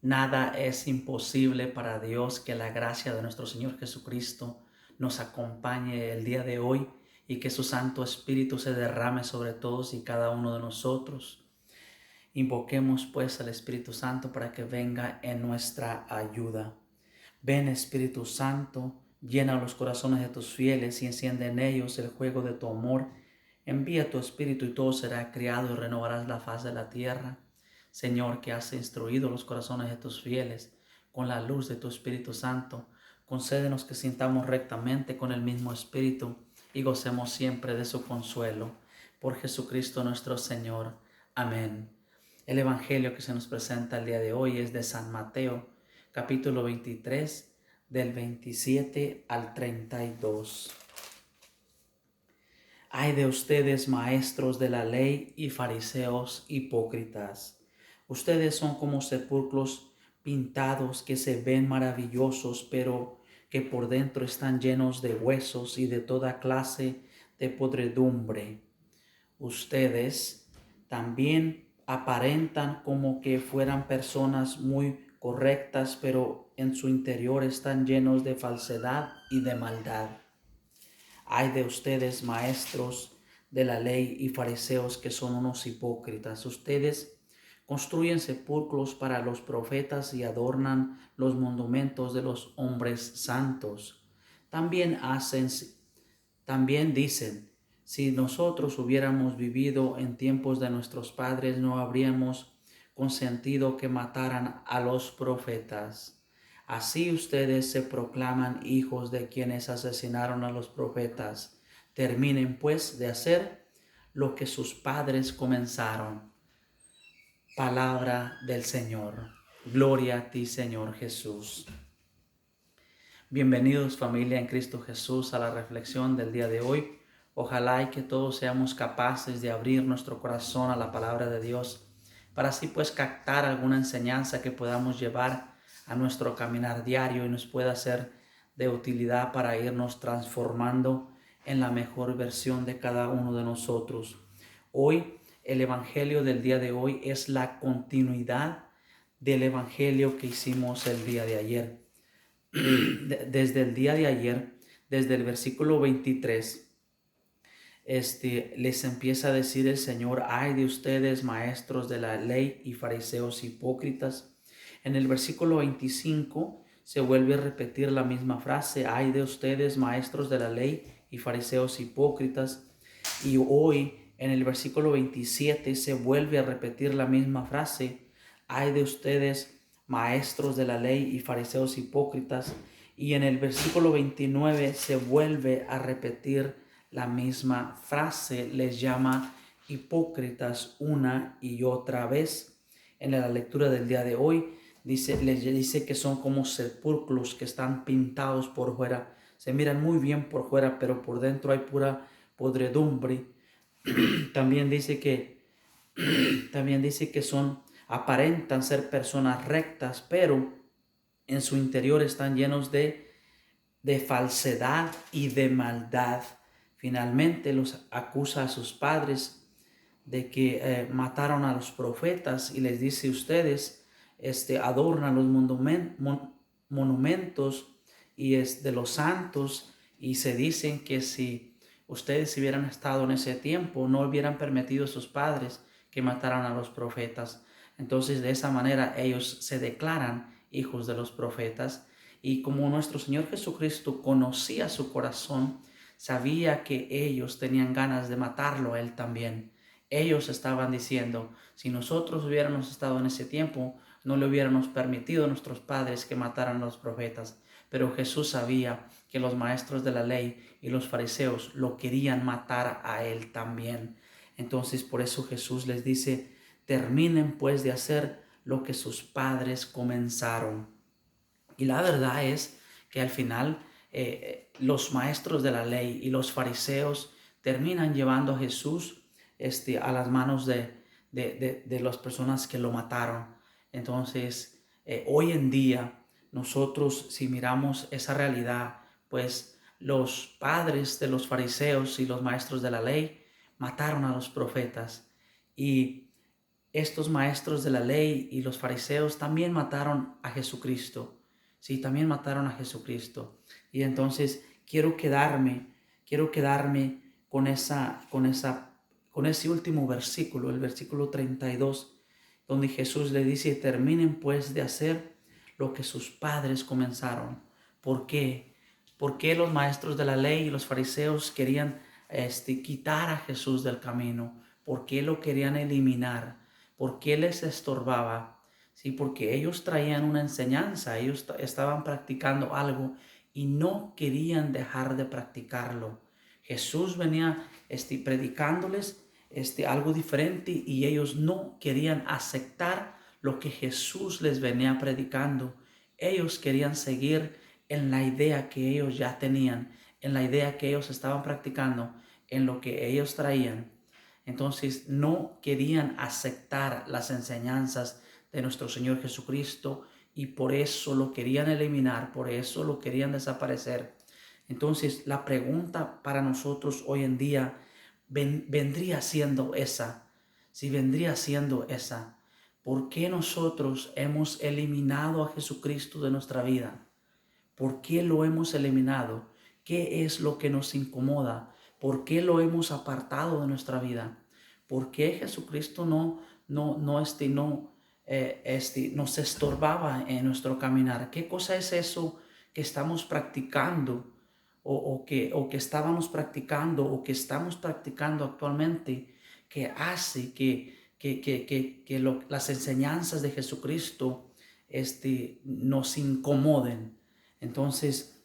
Nada es imposible para Dios. Que la gracia de nuestro Señor Jesucristo nos acompañe el día de hoy y que su Santo Espíritu se derrame sobre todos y cada uno de nosotros. Invoquemos pues al Espíritu Santo para que venga en nuestra ayuda. Ven, Espíritu Santo, llena los corazones de tus fieles y enciende en ellos el fuego de tu amor. Envía tu Espíritu y todo será creado y renovarás la faz de la tierra. Señor, que has instruido los corazones de tus fieles con la luz de tu Espíritu Santo, concédenos que sintamos rectamente con el mismo Espíritu y gocemos siempre de su consuelo. Por Jesucristo nuestro Señor. Amén. El Evangelio que se nos presenta el día de hoy es de San Mateo, capítulo 23, del 27 al 32. Ay de ustedes, maestros de la ley y fariseos hipócritas. Ustedes son como sepulcros pintados que se ven maravillosos, pero que por dentro están llenos de huesos y de toda clase de podredumbre. Ustedes también aparentan como que fueran personas muy correctas, pero en su interior están llenos de falsedad y de maldad. Ay de ustedes, maestros de la ley y fariseos, que son unos hipócritas. Ustedes construyen sepulcros para los profetas y adornan los monumentos de los hombres santos. También dicen, si nosotros hubiéramos vivido en tiempos de nuestros padres, no habríamos consentido que mataran a los profetas. Así ustedes se proclaman hijos de quienes asesinaron a los profetas. Terminen pues de hacer lo que sus padres comenzaron. Palabra del Señor. Gloria a ti, Señor Jesús. Bienvenidos, familia en Cristo Jesús, a la reflexión del día de hoy. Ojalá y que todos seamos capaces de abrir nuestro corazón a la palabra de Dios, para así pues captar alguna enseñanza que podamos llevar a nuestro caminar diario y nos pueda ser de utilidad para irnos transformando en la mejor versión de cada uno de nosotros. Hoy, el Evangelio del día de hoy es la continuidad del Evangelio que hicimos el día de ayer. Desde el día de ayer, desde el versículo 23, les empieza a decir el Señor: ay de ustedes, maestros de la ley y fariseos hipócritas. En el versículo 25 se vuelve a repetir la misma frase: ay de ustedes, maestros de la ley y fariseos hipócritas. Y hoy en el versículo 27 se vuelve a repetir la misma frase: ay de ustedes, maestros de la ley y fariseos hipócritas. Y en el versículo 29 se vuelve a repetir la misma frase, les llama hipócritas una y otra vez. En la lectura del día de hoy les dice que son como sepulcros que están pintados por fuera, se miran muy bien por fuera, pero por dentro hay pura podredumbre. También dice que aparentan ser personas rectas, pero en su interior están llenos de falsedad y de maldad. Finalmente los acusa a sus padres de que mataron a los profetas y les dice: ustedes adornan los monumentos y de los santos, y se dicen que si ustedes hubieran estado en ese tiempo no hubieran permitido a sus padres que mataran a los profetas. Entonces de esa manera ellos se declaran hijos de los profetas. Y como nuestro Señor Jesucristo conocía su corazón, sabía que ellos tenían ganas de matarlo a él también. Ellos estaban diciendo: si nosotros hubiéramos estado en ese tiempo, no le hubiéramos permitido a nuestros padres que mataran a los profetas. Pero Jesús sabía que los maestros de la ley y los fariseos lo querían matar a él también. Entonces por eso Jesús les dice: terminen pues de hacer lo que sus padres comenzaron. Y la verdad es que al final los maestros de la ley y los fariseos terminan llevando a Jesús a las manos de las personas que lo mataron. Entonces, hoy en día, nosotros, si miramos esa realidad, pues los padres de los fariseos y los maestros de la ley mataron a los profetas. Y estos maestros de la ley y los fariseos también mataron a Jesucristo. Sí, también mataron a Jesucristo. Y entonces quiero quedarme con ese último versículo, el versículo 32, donde Jesús le dice: terminen pues de hacer lo que sus padres comenzaron. ¿Por qué? ¿Por qué los maestros de la ley y los fariseos querían quitar a Jesús del camino? ¿Por qué lo querían eliminar? ¿Por qué les estorbaba? Sí, porque ellos traían una enseñanza, ellos estaban practicando algo y no querían dejar de practicarlo. Jesús venía predicándoles algo diferente y ellos no querían aceptar lo que Jesús les venía predicando. Ellos querían seguir en la idea que ellos ya tenían, en la idea que ellos estaban practicando, en lo que ellos traían. Entonces no querían aceptar las enseñanzas de nuestro Señor Jesucristo y por eso lo querían eliminar, por eso lo querían desaparecer. Entonces la pregunta para nosotros hoy en día vendría siendo esa, si vendría siendo esa: ¿por qué nosotros hemos eliminado a Jesucristo de nuestra vida? ¿Por qué lo hemos eliminado? ¿Qué es lo que nos incomoda? ¿Por qué lo hemos apartado de nuestra vida? ¿Por qué Jesucristo nos estorbaba en nuestro caminar? ¿Qué cosa es eso que estamos practicando o que estábamos practicando o que estamos practicando actualmente que hace que las enseñanzas de Jesucristo nos incomoden? Entonces,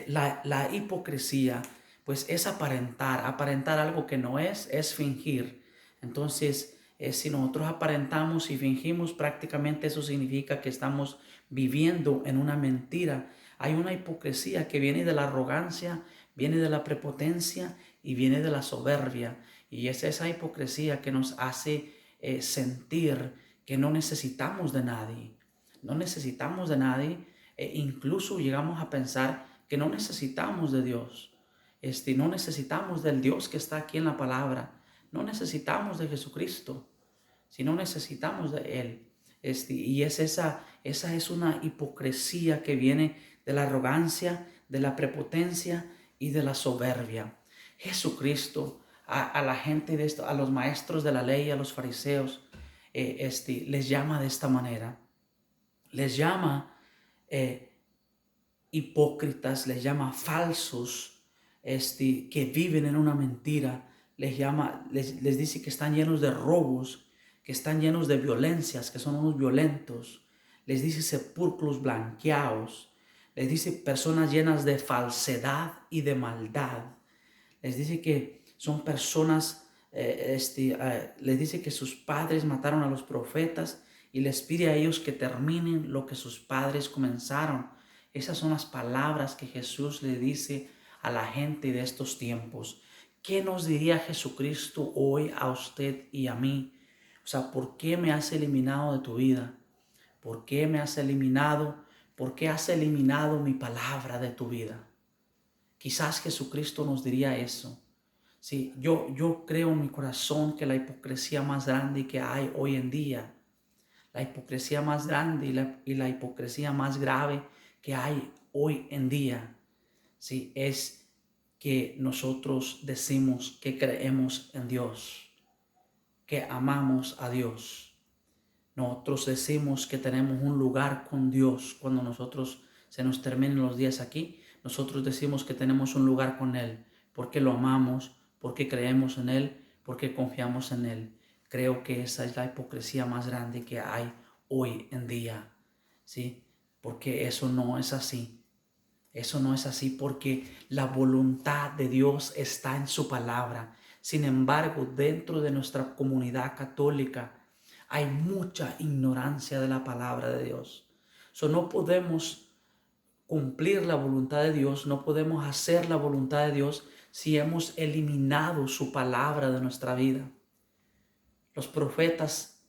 la hipocresía, pues es aparentar algo que no es fingir. Entonces, si nosotros aparentamos y fingimos, prácticamente eso significa que estamos viviendo en una mentira. Hay una hipocresía que viene de la arrogancia, viene de la prepotencia y viene de la soberbia. Y es esa hipocresía que nos hace sentir que no necesitamos de nadie. No necesitamos de nadie. Incluso llegamos a pensar que no necesitamos de Dios. No necesitamos del Dios que está aquí en la palabra. No necesitamos de Jesucristo, sino necesitamos de Él. Y esa es una hipocresía que viene de la arrogancia, de la prepotencia y de la soberbia. Jesucristo a la gente de esto, a los maestros de la ley, a los fariseos, les llama de esta manera. Les llama hipócritas, les llama falsos, que viven en una mentira. Les dice que están llenos de robos, que están llenos de violencias, que son unos violentos. Les dice sepulcros blanqueados. Les dice personas llenas de falsedad y de maldad. Les dice que son personas, les dice que sus padres mataron a los profetas y les pide a ellos que terminen lo que sus padres comenzaron. Esas son las palabras que Jesús le dice a la gente de estos tiempos. ¿Qué nos diría Jesucristo hoy a usted y a mí? O sea, ¿por qué me has eliminado de tu vida? ¿Por qué me has eliminado? ¿Por qué has eliminado mi palabra de tu vida? Quizás Jesucristo nos diría eso. Sí, yo creo en mi corazón que la hipocresía más grande que hay hoy en día, la hipocresía más grande y la hipocresía más grave que hay hoy en día, sí, es que nosotros decimos que creemos en Dios, que amamos a Dios. Nosotros decimos que tenemos un lugar con Dios. Cuando nosotros se nos terminen los días aquí, nosotros decimos que tenemos un lugar con Él, porque lo amamos, porque creemos en Él, porque confiamos en Él. Creo que esa es la hipocresía más grande que hay hoy en día, ¿sí? Porque eso no es así. Eso no es así porque la voluntad de Dios está en su palabra. Sin embargo, dentro de nuestra comunidad católica hay mucha ignorancia de la palabra de Dios. No podemos cumplir la voluntad de Dios, no podemos hacer la voluntad de Dios si hemos eliminado su palabra de nuestra vida. Los profetas,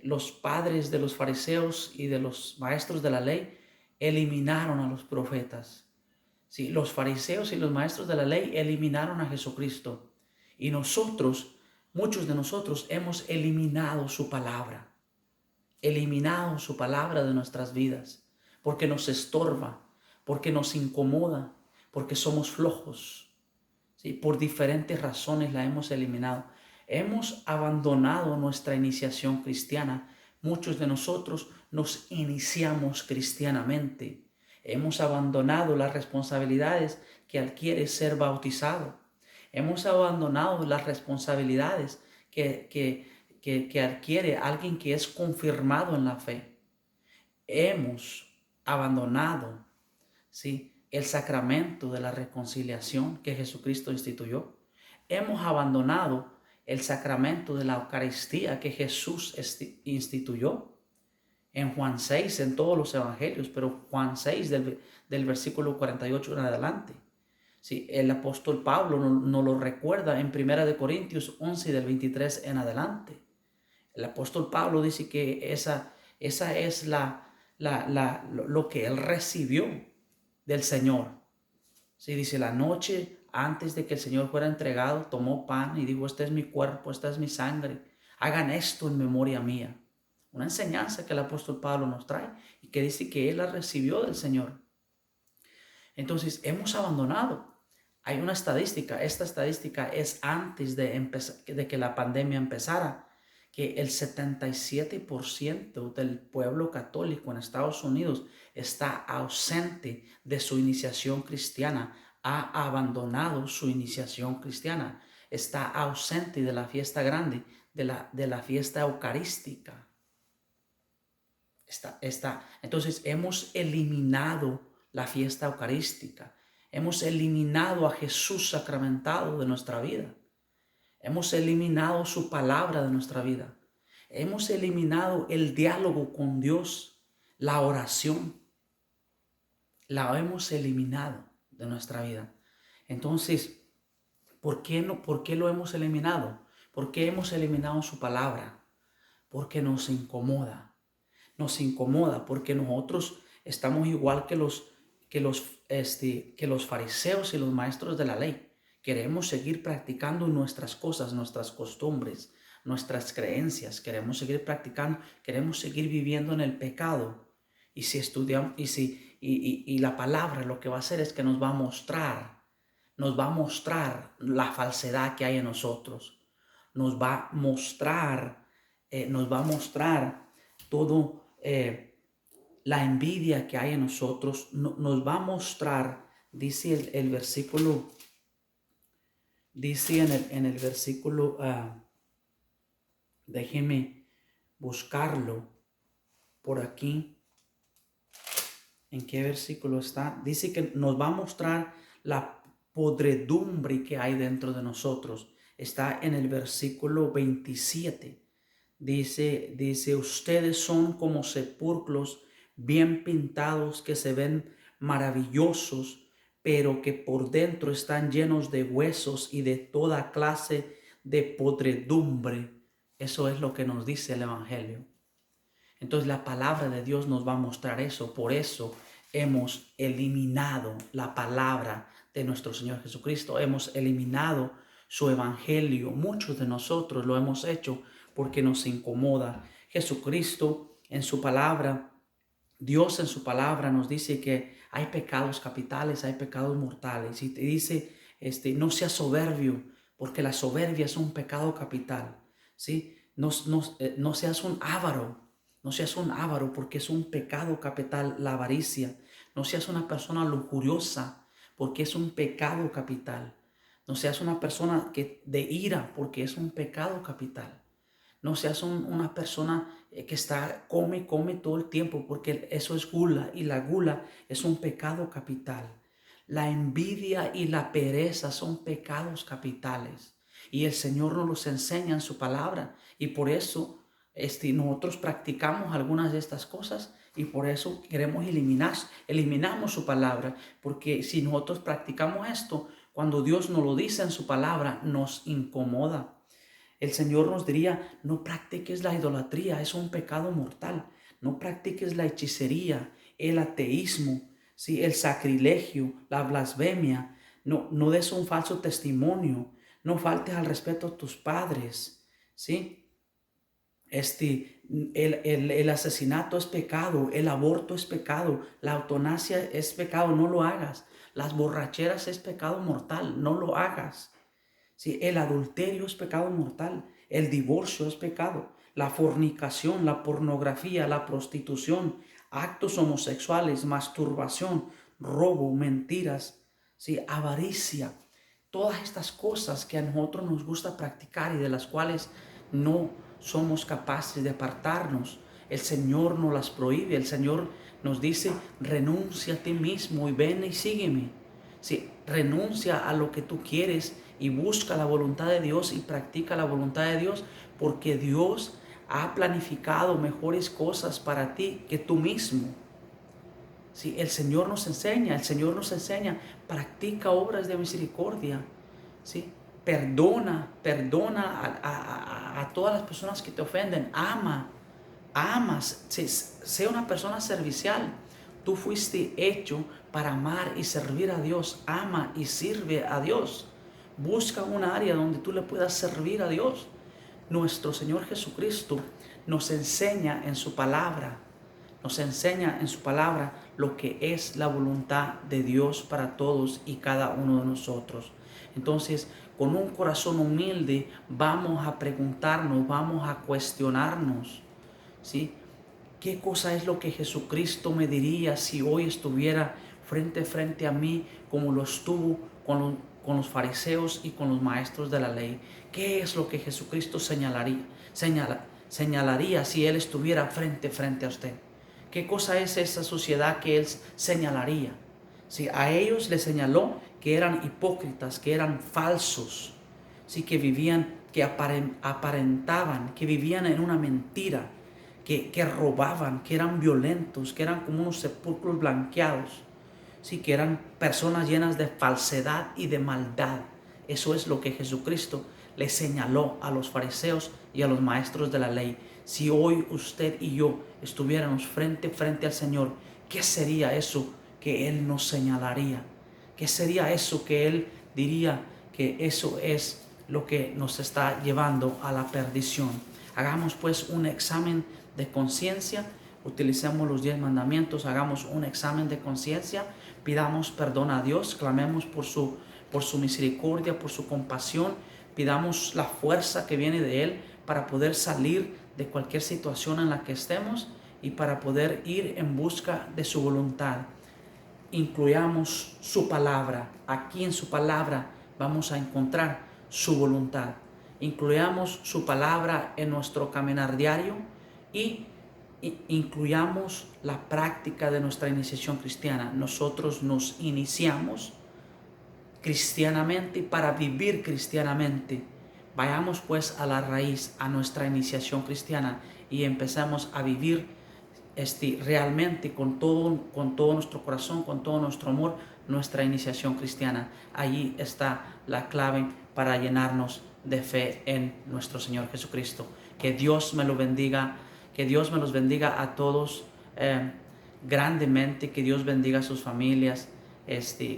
los padres de los fariseos y de los maestros de la ley eliminaron a los profetas. Sí, los fariseos y los maestros de la ley eliminaron a Jesucristo. Y nosotros muchos de nosotros hemos eliminado su palabra, de nuestras vidas, porque nos estorba, porque nos incomoda, porque somos flojos. ¿Sí? Por diferentes razones la hemos eliminado. Hemos abandonado nuestra iniciación cristiana. Muchos de nosotros nos iniciamos cristianamente. Hemos abandonado las responsabilidades que adquiere ser bautizado. Hemos abandonado las responsabilidades que adquiere alguien que es confirmado en la fe. Hemos abandonado, ¿sí?, el sacramento de la reconciliación que Jesucristo instituyó. Hemos abandonado el sacramento de la Eucaristía que Jesús instituyó. En Juan 6, en todos los evangelios, pero Juan 6 del versículo 48 en adelante. Sí, el apóstol Pablo nos lo recuerda en 1 Corintios 11 del 23 en adelante. El apóstol Pablo dice que esa es lo que él recibió del Señor. Sí, dice, la noche antes de que el Señor fuera entregado, tomó pan y dijo, este es mi cuerpo, esta es mi sangre. Hagan esto en memoria mía. Una enseñanza que el apóstol Pablo nos trae y que dice que él la recibió del Señor. Entonces, hemos abandonado. Hay una estadística, esta estadística es antes de que la pandemia empezara, que el 77% del pueblo católico en Estados Unidos está ausente de su iniciación cristiana, ha abandonado su iniciación cristiana, está ausente de la fiesta grande, de la fiesta eucarística. Entonces hemos eliminado la fiesta eucarística, hemos eliminado a Jesús sacramentado de nuestra vida, hemos eliminado su palabra de nuestra vida, hemos eliminado el diálogo con Dios, la oración, la hemos eliminado de nuestra vida. Entonces, ¿por qué lo hemos eliminado? ¿Por qué hemos eliminado su palabra? Porque nos incomoda. Nos incomoda porque nosotros estamos igual que los fariseos y los maestros de la ley. Queremos seguir practicando nuestras cosas, nuestras costumbres, nuestras creencias. Queremos seguir practicando, queremos seguir viviendo en el pecado. Y si estudiamos, y la palabra lo que va a hacer es que nos va a mostrar la falsedad que hay en nosotros. Nos va a mostrar todo la envidia que hay en nosotros. Nos va a mostrar, dice el versículo, dice en el versículo, déjeme buscarlo por aquí. ¿En qué versículo está? Dice que nos va a mostrar la podredumbre que hay dentro de nosotros. Está en el versículo 27. Dice, ustedes son como sepulcros bien pintados que se ven maravillosos, pero que por dentro están llenos de huesos y de toda clase de podredumbre. Eso es lo que nos dice el Evangelio. Entonces la palabra de Dios nos va a mostrar eso. Por eso hemos eliminado la palabra de nuestro Señor Jesucristo. Hemos eliminado su Evangelio. Muchos de nosotros lo hemos hecho porque nos incomoda. Jesucristo en su palabra, Dios en su palabra nos dice que hay pecados capitales, hay pecados mortales. Y te dice, no seas soberbio, porque la soberbia es un pecado capital. ¿Sí? No seas un avaro. No seas un avaro porque es un pecado capital la avaricia. No seas una persona lujuriosa porque es un pecado capital. No seas una persona de ira porque es un pecado capital. No seas una persona que come todo el tiempo porque eso es gula y la gula es un pecado capital. La envidia y la pereza son pecados capitales y el Señor nos los enseña en su palabra y por eso nosotros practicamos algunas de estas cosas y por eso queremos eliminamos su palabra, porque si nosotros practicamos esto, cuando Dios nos lo dice en su palabra, nos incomoda. El Señor nos diría, no practiques la idolatría, es un pecado mortal. No practiques la hechicería, el ateísmo, ¿sí?, el sacrilegio, la blasfemia. No des un falso testimonio. No faltes al respeto a tus padres, ¿sí? El asesinato es pecado, el aborto es pecado, la eutanasia es pecado, no lo hagas. Las borracheras es pecado mortal, no lo hagas. ¿Sí? El adulterio es pecado mortal, el divorcio es pecado, la fornicación, la pornografía, la prostitución, actos homosexuales, masturbación, robo, mentiras, ¿sí? Avaricia, todas estas cosas que a nosotros nos gusta practicar y de las cuales no somos capaces de apartarnos. El Señor nos las prohíbe, el Señor nos dice, renuncia a ti mismo y ven y sígueme. Sí, renuncia a lo que tú quieres y busca la voluntad de Dios y practica la voluntad de Dios, porque Dios ha planificado mejores cosas para ti que tú mismo. Sí, el Señor nos enseña, practica obras de misericordia, ¿sí? Perdona a todas las personas que te ofenden, amas, sé una persona servicial. Tú fuiste hecho para amar y servir a Dios. Ama y sirve a Dios. Busca una área donde tú le puedas servir a Dios. Nuestro Señor Jesucristo nos enseña en su palabra, lo que es la voluntad de Dios para todos y cada uno de nosotros. Entonces, con un corazón humilde vamos a preguntarnos, vamos a cuestionarnos, ¿sí? ¿Qué cosa es lo que Jesucristo me diría si hoy estuviera frente a mí como lo estuvo con los fariseos y con los maestros de la ley? ¿Qué es lo que Jesucristo señalaría si Él estuviera frente a usted? ¿Qué cosa es esa sociedad que Él señalaría? Si a ellos les señaló que eran hipócritas, que eran falsos, sí, que vivían, que aparentaban, que vivían en una mentira, que robaban, que eran violentos, que eran como unos sepulcros blanqueados, sí, que eran personas llenas de falsedad y de maldad. Eso es lo que Jesucristo le señaló a los fariseos y a los maestros de la ley. Si hoy usted y yo estuviéramos frente al Señor, ¿qué sería eso que Él nos señalaría? ¿Qué sería eso que Él diría que eso es lo que nos está llevando a la perdición? Hagamos pues un examen de conciencia, utilicemos los 10 mandamientos, hagamos un examen de conciencia, pidamos perdón a Dios, clamemos por su misericordia, por su compasión, pidamos la fuerza que viene de Él para poder salir de cualquier situación en la que estemos y para poder ir en busca de su voluntad. Incluyamos su palabra. Aquí en su palabra vamos a encontrar su voluntad. Incluyamos su palabra en nuestro caminar diario y incluyamos la práctica de nuestra iniciación cristiana. Nosotros nos iniciamos cristianamente para vivir cristianamente. Vayamos pues a la raíz, a nuestra iniciación cristiana y empezamos a vivir realmente con todo nuestro corazón, con todo nuestro amor, nuestra iniciación cristiana. Allí está la clave para llenarnos de fe en nuestro Señor Jesucristo. Que Dios me lo bendiga, que Dios me los bendiga a todos grandemente, que Dios bendiga a sus familias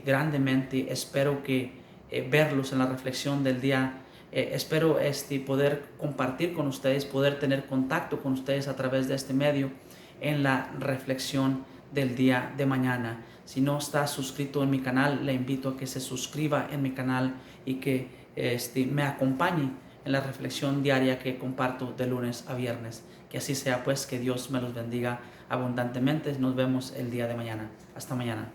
grandemente. Espero que verlos en la reflexión del día. Espero poder compartir con ustedes, poder tener contacto con ustedes a través de este medio en la reflexión del día de mañana. Si no está suscrito en mi canal, le invito a que se suscriba en mi canal y que me acompañe en la reflexión diaria que comparto de lunes a viernes. Que así sea pues, que Dios me los bendiga abundantemente. Nos vemos el día de mañana. Hasta mañana.